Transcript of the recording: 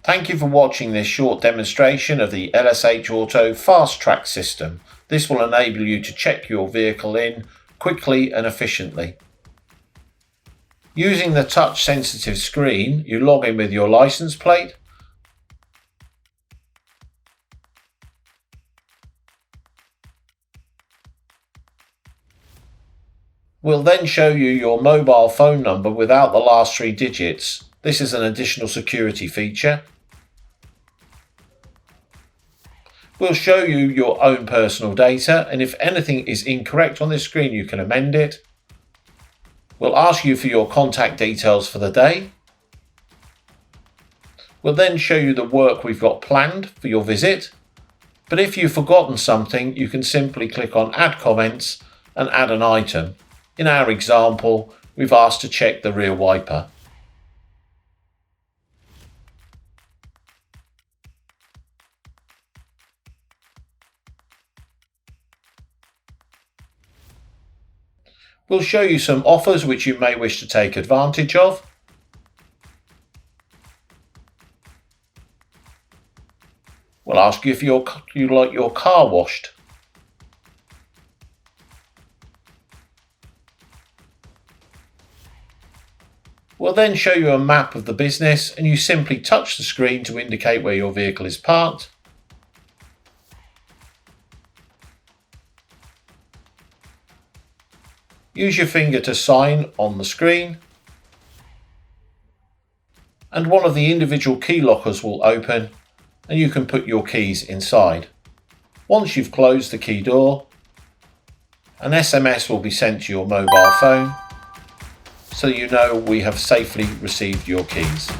Thank you for watching this short demonstration of the LSH Auto Fast Track system. This will enable you to check your vehicle in quickly and efficiently. Using the touch sensitive screen, you log in with your license plate, we'll then show you your mobile phone number without the last 3 digits. This is an additional security feature. We'll show you your own personal data, and if anything is incorrect on this screen, you can amend it. We'll ask you for your contact details for the day. We'll then show you the work we've got planned for your visit. But if you've forgotten something, you can simply click on Add Comments and add an item. In our example, we've asked to check the rear wiper. We'll show you some offers which you may wish to take advantage of. We'll ask you if you like your car washed. We'll then show you a map of the business, and you simply touch the screen to indicate where your vehicle is parked. Use your finger to sign on the screen, and one of the individual key lockers will open and you can put your keys inside. Once you've closed the key door, an SMS will be sent to your mobile phone so you know we have safely received your keys.